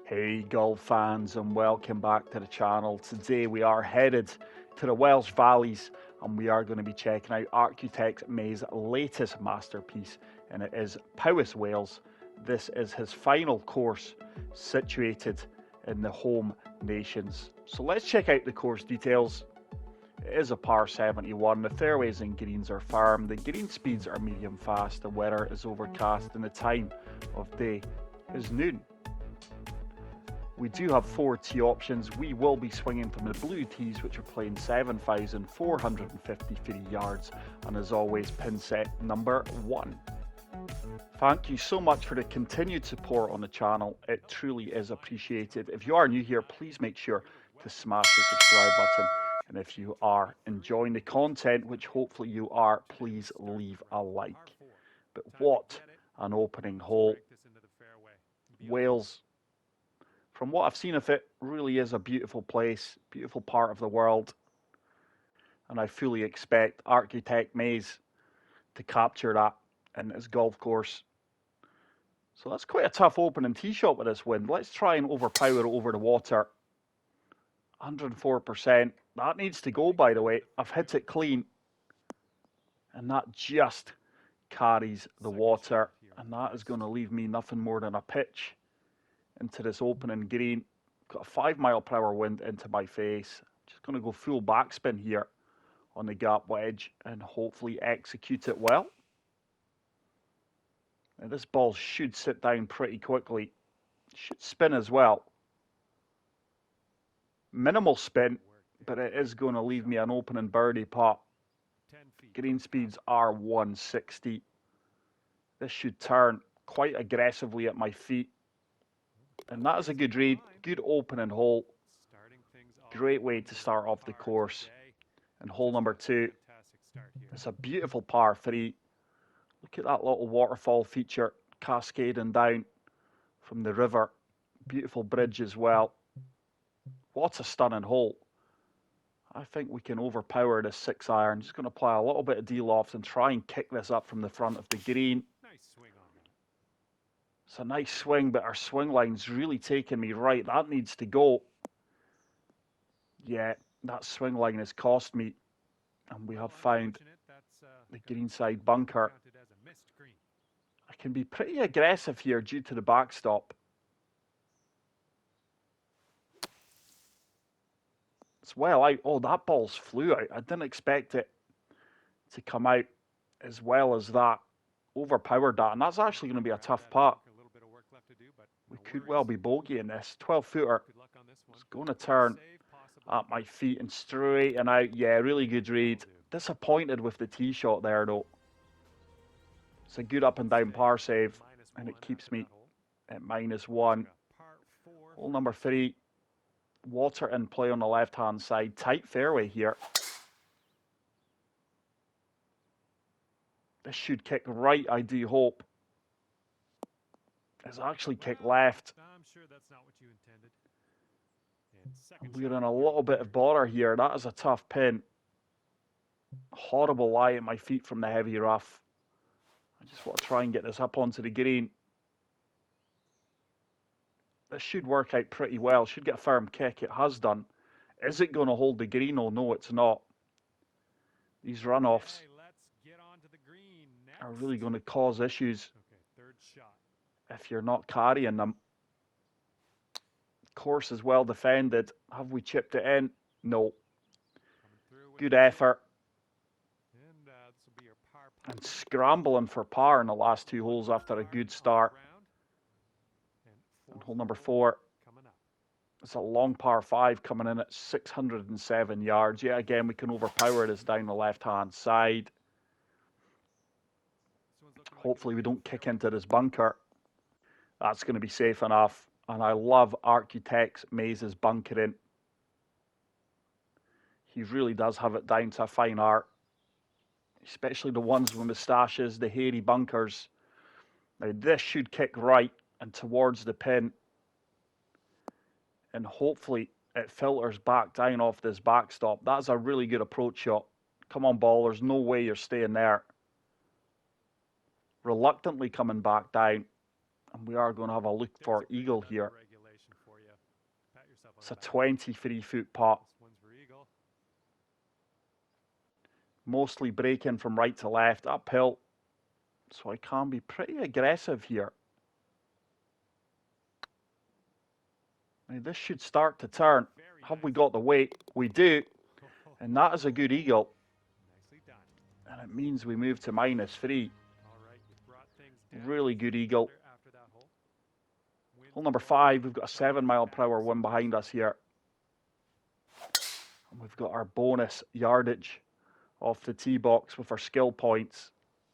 Hey golf fans, and welcome back to the channel. Today we are headed to the Welsh Valleys and we are going to be checking out Architect May's latest masterpiece, and it is Powys, Wales. This is his final course situated in the home nations. So let's check out the course details. It is a par 71, the fairways and greens are firm, the green speeds are medium fast, the weather is overcast and the time of day is noon. We do have 4 tee options. We will be swinging from the blue tees, which are playing 7,453 yards, and as always, pin set number 1. Thank you so much for the continued support on the channel. It truly is appreciated. If you are new here, please make sure to smash the subscribe button. And if you are enjoying the content, which hopefully you are, please leave a like. But what an opening hole. Wales, from what I've seen of it, really is a beautiful place, beautiful part of the world. And I fully expect Architect Mays to capture that in his golf course. So that's quite a tough opening tee shot with this wind. Let's try and overpower it over the water. 104%. That needs to go, by the way. I've hit it clean. And that just carries the water. And that is going to leave me nothing more than a pitch into this opening green. Got a 5-mile-per-hour wind into my face. Just going to go full backspin here on the gap wedge and hopefully execute it well. And this ball should sit down pretty quickly. Should spin as well. Minimal spin, but it is going to leave me an opening birdie putt. Green speeds are 160. This should turn quite aggressively at my feet. And that is a good read. Good opening hole. Great way to start off the course. And hole number 2. It's a beautiful par 3. Look at that little waterfall feature cascading down from the river. Beautiful bridge as well. What a stunning hole. I think we can overpower this 6-iron. Just going to apply a little bit of D-loft and try and kick this up from the front of the green. It's a nice swing, but our swing line's really taking me right. That needs to go. Yeah, that swing line has cost me. And we have found the greenside bunker. I can be pretty aggressive here due to the backstop. It's well out. Oh, that ball's flew out. I didn't expect it to come out as well as that. Overpowered that, and that's actually going to be a tough putt. We could well be bogeying this. 12-footer. It's going to turn at my feet and straight and out. Yeah, really good read. Disappointed with the tee shot there, though. It's a good up and down par save, and it keeps me at -1. Hole number 3. Water in play on the left-hand side. Tight fairway here. This should kick right, I do hope. It's actually kicked left. I'm sure that's not what you intended. We're in a little bit of bother here. That is a tough pin. Horrible lie at my feet from the heavy rough. I just want to try and get this up onto the green. This should work out pretty well. Should get a firm kick. It has done. Is it going to hold the green? Oh, no, it's not. These runoffs are really going to cause issues if you're not carrying them. Course is well defended. Have we chipped it in? No. Good effort. And scrambling for par in the last 2 holes after a good start. And hole number 4. It's a long par 5 coming in at 607 yards. Yeah, again, we can overpower this down the left-hand side. Hopefully we don't kick into this bunker. That's going to be safe enough. And I love Architect Mays' bunkering. He really does have it down to a fine art. Especially the ones with moustaches, the hairy bunkers. Now this should kick right and towards the pin. And hopefully it filters back down off this backstop. That's a really good approach shot. Come on, ball. There's no way you're staying there. Reluctantly coming back down. And we are going to have a look for eagle here. It's a 23-foot putt. This one's for eagle. Mostly breaking from right to left, uphill. So I can be pretty aggressive here. Now this should start to turn. Have we got the weight? We do. And that is a good eagle. Nicely done. And it means we move to -3. All right, you brought things down. Really good eagle. After that hole. Hole number 5, we've got a 7-mile-per-hour wind behind us here. And we've got our bonus yardage off the tee box with our skill points.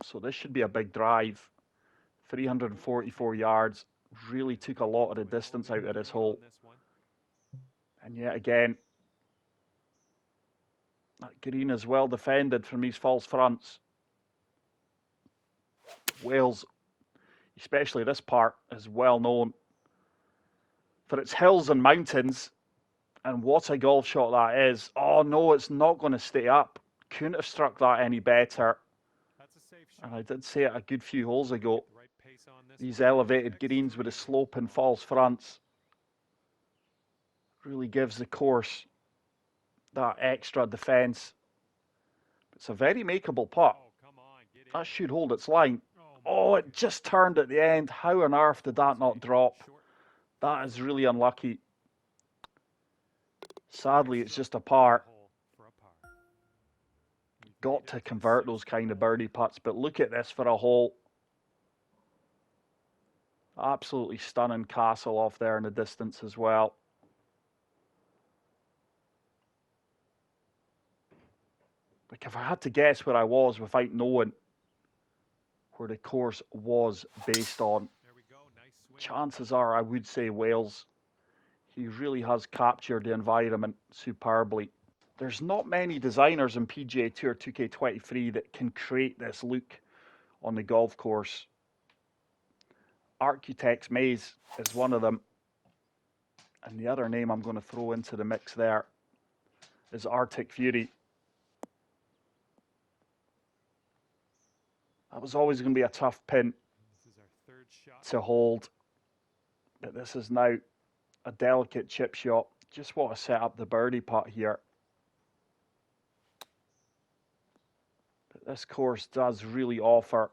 So this should be a big drive. 344 yards. Really took a lot of the distance out of this hole. And yet again, that green is well defended from these false fronts. Wales, especially this part, is well known for its hills and mountains. And what a golf shot that is. Oh no, it's not going to stay up. Couldn't have struck that any better. That's a safe shot. And I did say it a good few holes ago. Right pace on this These one. elevated greens with a slope and false fronts really gives the course that extra defence. It's a very makeable putt. Oh, come on, get in. That should hold its line. Oh, Oh, it just turned at the end. How on earth did that not drop? short. That is really unlucky. Sadly, it's just a par. Hole for a par. Got to convert those kind of birdie putts, but look at this for a hole. Absolutely stunning castle off there in the distance as well. Like if I had to guess where I was without knowing where the course was based on, There we go. Nice swing. chances are I would say Wales. He really has captured the environment superbly. There's not many designers in PGA Tour 2K23 that can create this look on the golf course. Architect's Maze is one of them. And the other name I'm going to throw into the mix there is Arctic Fury. That was always going to be a tough pin This is our third shot. to hold. But this is now a delicate chip shot. Just want to set up the birdie putt here. But this course does really offer.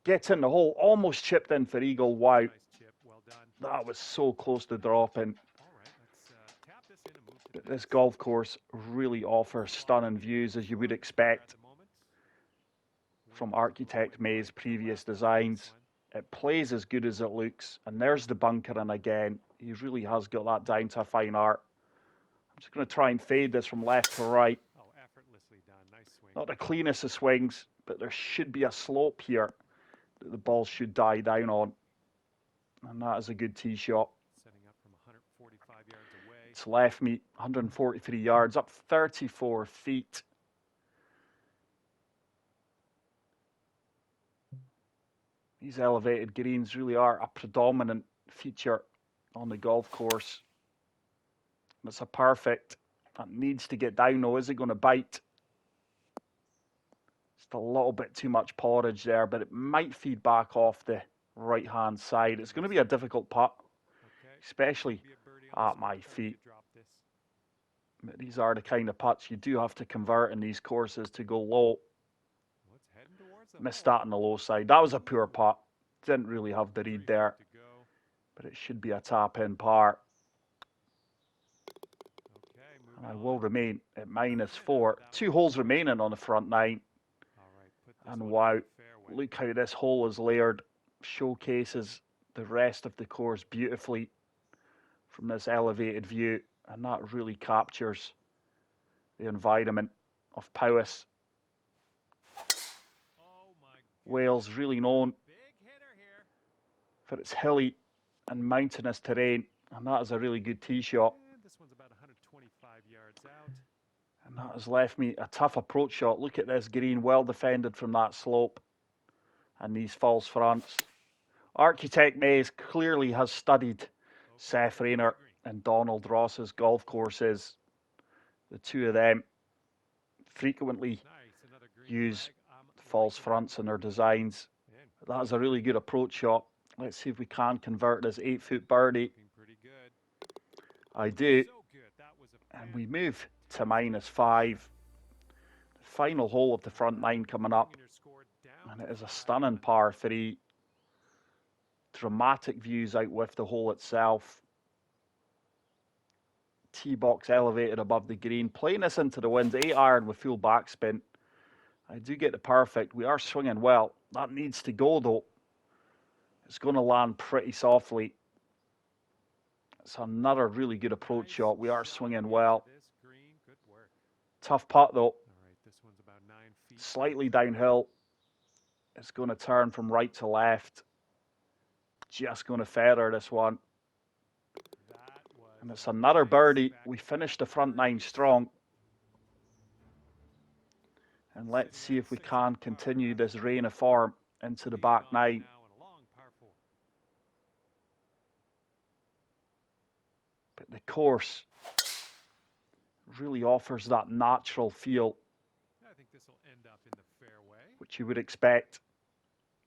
Gets in the hole, almost chipped in for eagle. Wow, Nice chip. Well done. that was so close to dropping. All right, let's tap this in and move to But the this golf course really offers stunning views, as you would expect at the moment. from Architect May's previous designs. It plays as good as it looks. And there's the bunker, and again, he really has got that down to a fine art. I'm just going to try and fade this from left to right. Oh, effortlessly done. Nice swing. Not the cleanest of swings, but there should be a slope here that the ball should die down on. And that is a good tee shot. Setting up from 145 yards away. It's left me 143 yards, up 34 feet. These elevated greens really are a predominant feature on the golf course. It's a perfect. That needs to get down though. Is it going to bite? Just a little bit too much porridge there, but it might feed back off the right-hand side. It's going to be a difficult putt, Okay. especially Be a birdie on at this my one. Don't feet. you drop this. But these are the kind of putts you do have to convert in these courses to go low. Well, it's heading towards the Missed hole. that on the low side. That was a poor putt. Didn't really have the 3 read feet there, to go. but it should be a tap-in par. Okay, And I moving will on. remain at -4. 2 holes remaining on the front 9. All right, put this And one wow, in the fairway. look how this hole is layered. Showcases the rest of the course beautifully from this elevated view. And that really captures the environment of Powys. Oh my Wales really known big hitter here. for its hilly and mountainous terrain. And that is a really good tee shot. And this one's about 125 yards out. And that has left me a tough approach shot. Look at this green, well defended from that slope. And these false fronts. Architect Mays clearly has studied Seth Rayner and Donald Ross's golf courses. The two of them frequently Nice, another green use flag. false fronts in their designs. And That is a really good approach shot. Let's see if we can convert this 8-foot birdie. looking pretty good. I do. So good. That was a And we move to -5. Final hole of the front nine coming up. bringing your score down And it to is a 5 stunning under. par 3. Dramatic views out with the hole itself. Tee box elevated above the green. Playing this into the winds. 8 iron with full backspin. I do get the perfect. We are swinging well. That needs to go though. It's going to land pretty softly. It's another really good approach shot. We are swinging well. This green, good work. Tough putt though. All right, this one's about 9 feet. Slightly downhill. It's going to turn from right to left. Just going to feather this one. That was And it's a another nice birdie. back- We finished the front nine strong. And let's see if we can continue this reign of form into the back nine. Now in a long par 4. But the course really offers that natural feel, I think this will end up in the fairway. which you would expect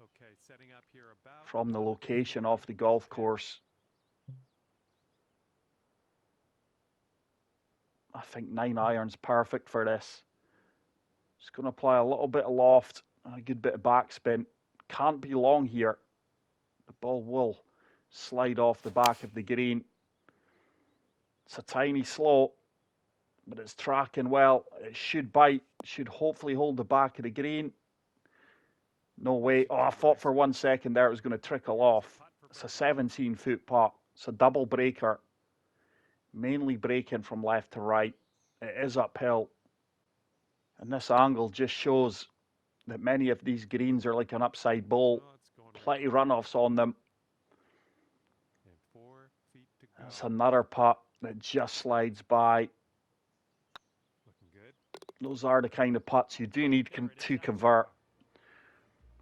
Okay, setting up here about from the location of the golf course. I think 9 iron's perfect for this. Just going to apply a little bit of loft and a good bit of backspin. Can't be long here. The ball will slide off the back of the green. It's a tiny slope, but it's tracking well. It should bite. Should hopefully hold the back of the green. No way. Oh, I thought for 1 second there it was going to trickle off. It's a 17-foot putt. It's a double breaker. Mainly breaking from left to right. It is uphill. And this angle just shows that many of these greens are like an upside bowl. Oh, it's going right. Plenty runoffs on them. And 4 feet to go. It's another putt that just slides by. Looking good. Those are the kind of putts you do need to convert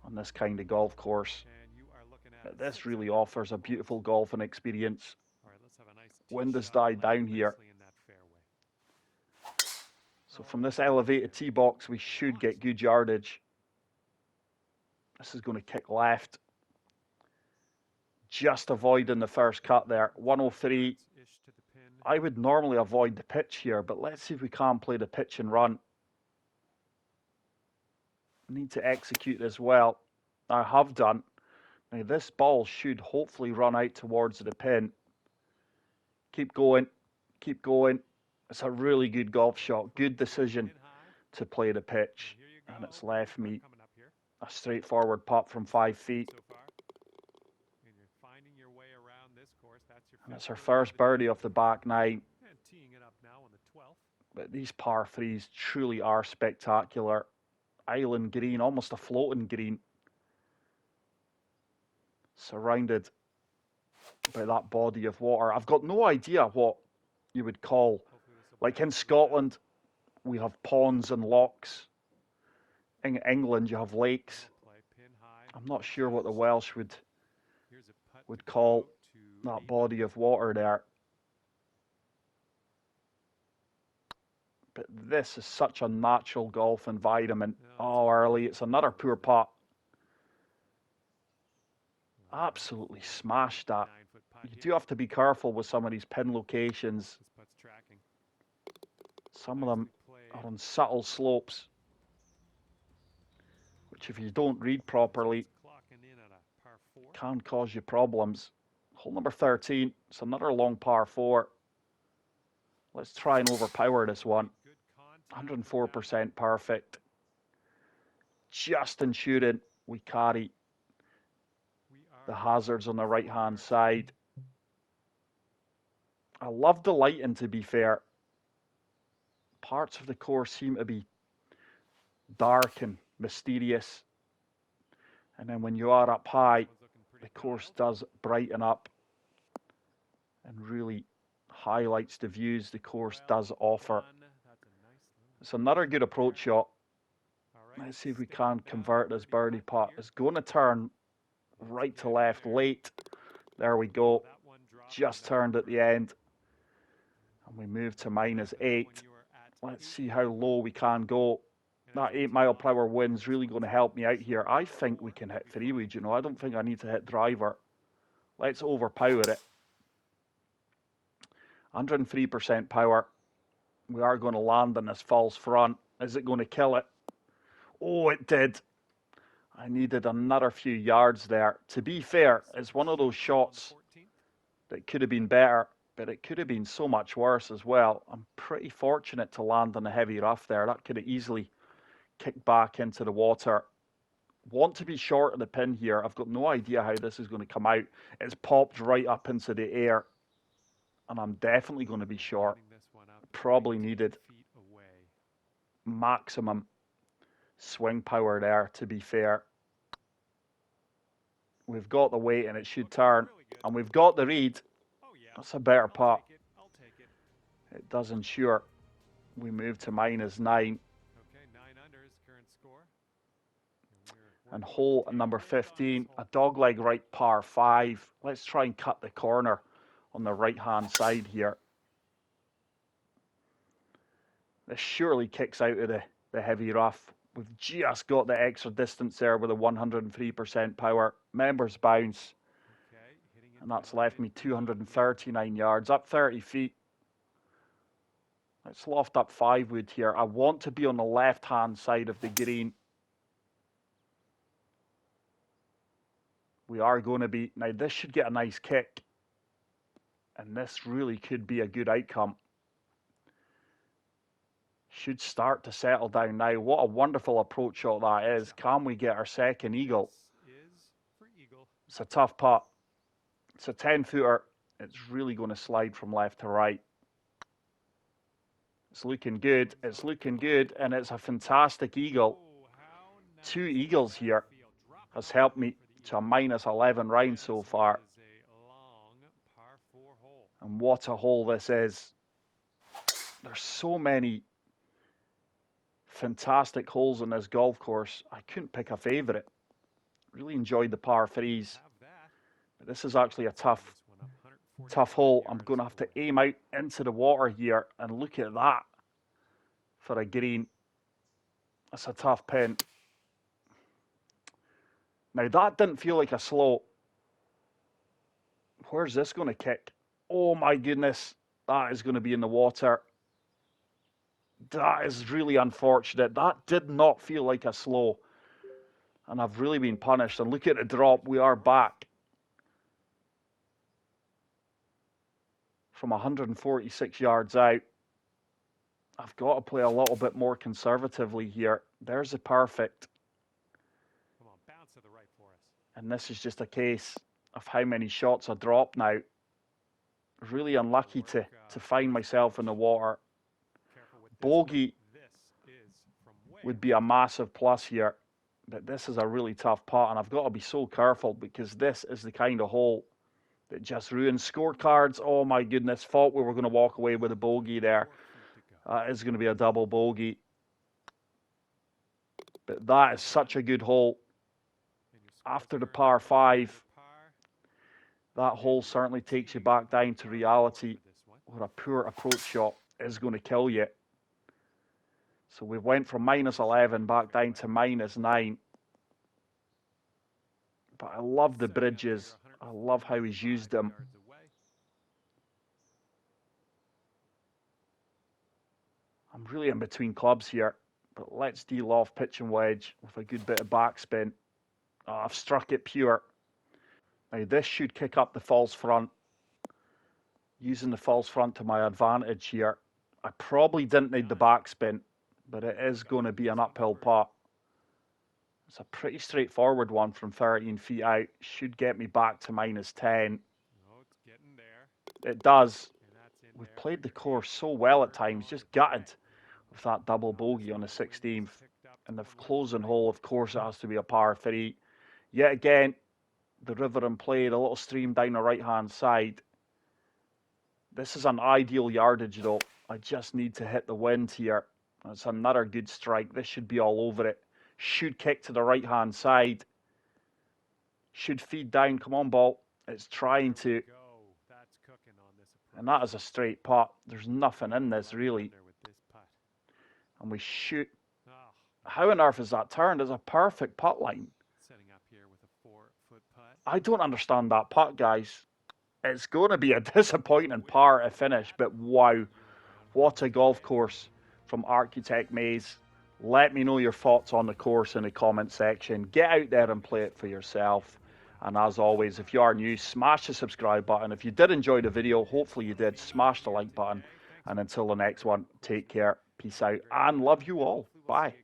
on this kind of golf course. And you are looking at But this really offers a beautiful golfing experience. All right, let's have a nice tee Wind has shot died land down here. nicely in that fairway. So from this elevated tee box, we should get good yardage. This is going to kick left. Just avoiding the first cut there. 103. Ish to the pin. I would normally avoid the pitch here, but let's see if we can play the pitch and run. Need to execute this well. I have done. Now this ball should hopefully run out towards the pin. Keep going. Keep going. It's a really good golf shot. Good decision Pin high. to play the pitch. Here you And go. it's left me Coming up here a straightforward putt from 5 feet. so far. And you're finding your way around this course. That's your And it's fifth her birdie first of the day. birdie off the back nine. And teeing it up now on the 12th. But these par threes truly are spectacular. Island green, almost a floating green. Surrounded by that body of water. I've got no idea what you would call, Hopefully this will like bounce in through Scotland, we have ponds and lochs. In England, you have lakes. that. Play pin high. I'm not sure what the Welsh Here's a putt would to call go to that 8 body of water there. But this is such a natural golf environment. Oh, early. It's another poor putt. Absolutely smashed that. 9-foot putt You here. do have to be careful with some of these pin locations. This putt's tracking. Some of them Nicely are played. on subtle slopes, which if you don't read properly, It's clocking in at a par 4. can cause you problems. Hole number 13. It's another long par 4. Let's try and overpower this one. Good contact. 104% perfect. Just ensuring we carry We the are hazards on the right hand side. I love the lighting, to be fair. Parts of the course seem to be dark and mysterious. And then when you are up high, was looking pretty the course dialed. does brighten up and really highlights the views the course Well does offer. done. That's a nice little It's another good approach shot. All right, Let's see if we sticking can down convert this birdie putt. here. It's going to turn right to left late. There we go. That one dropped Just and turned that's at the end. And we move to -8. when you were at Let's 8. see how low we can go. And That as we 8 tee mile off, per hour wind's really going to help me out here. I think we can hit 3-wood, you know. I don't think I need to hit driver. Let's overpower it. 103% power. We are going to land on this false front. Is it going to kill it? Oh, it did. I needed another few yards there. To be fair, it's one of those shots that could have been better, but it could have been so much worse as well. I'm pretty fortunate to land on the heavy rough there. That could have easily kicked back into the water. Want to be short of the pin here. I've got no idea how this is going to come out. It's popped right up into the air, and I'm definitely going to be short. Probably needed maximum swing power there, to be fair. We've got the weight and it should turn, and we've got the read. That's a better putt. It does ensure we move to -9. And hole number 15, a dogleg right par 5. Let's try and cut the corner on the right-hand side here. This surely kicks out of the heavy rough. We've just got the extra distance there with a 103% power. Members bounce. And that's left me 239 yards, up 30 feet. Let's loft up 5 wood here. I want to be on the left-hand side of the green. We are going to be... Now, this should get a nice kick. And this really could be a good outcome. Should start to settle down now. What a wonderful approach shot that is. Can we get our second eagle? It's a tough putt. It's a 10-footer. It's really going to slide from left to right. It's looking good. It's looking good. And it's a fantastic eagle. 2 eagles here has helped me to a -11 round so far. And what a hole this is. There's so many fantastic holes in this golf course. I couldn't pick a favourite. Really enjoyed the par 3s. But this is actually a tough hole. I'm going to have to aim out into the water here, and look at that for a green. That's a tough pin. Now that didn't feel like a slow. Where's this going to kick? Oh my goodness, that is going to be in the water. That is really unfortunate. That did not feel like a slow. And I've really been punished. And look at the drop. We are back from 146 yards out. I've got to play a little bit more conservatively here. There's the perfect. Come on, bounce to the right for us. And this is just a case of how many shots I drop now. Really unlucky to find myself in the water. Bogey would be a massive plus here. But this is a really tough putt, and I've got to be so careful because this is the kind of hole that just ruins scorecards. Oh my goodness, thought we were going to walk away with a bogey there. That is going to be a double bogey. But that is such a good hole. After the par 5, that hole certainly takes you back down to reality, where a poor approach shot is going to kill you. So we went from -11 back down to -9. But I love the bridges. I love how he's used them. I'm really in between clubs here. But let's deal off pitch and wedge with a good bit of backspin. Oh, I've struck it pure. Now this should kick up the false front. Using the false front to my advantage here. I probably didn't need the backspin, but it is going to be an uphill putt. It's a pretty straightforward one from 13 feet out. Should get me back to -10. It does. We've played the course so well at times, just gutted with that double bogey on the 16th. And the closing hole, of course, it has to be a par 3. Yet again, the river in play, the little stream down the right-hand side. This is an ideal yardage, though. I just need to hit the wind here. That's another good strike. This should be all over it. Should kick to the right-hand side. Should feed down. Come on, ball. It's trying to. And that is a straight putt. There's nothing in this, really. And we shoot. How on earth is that turned? It's a perfect putt line. I don't understand that putt, guys. It's going to be a disappointing par to finish, but wow, what a golf course from Architect Maze. Let me know your thoughts on the course in the comment section. Get out there and play it for yourself. And as always, if you are new, smash the subscribe button. If you did enjoy the video, hopefully you did, smash the like button. And until the next one, take care, peace out, and love you all. Bye.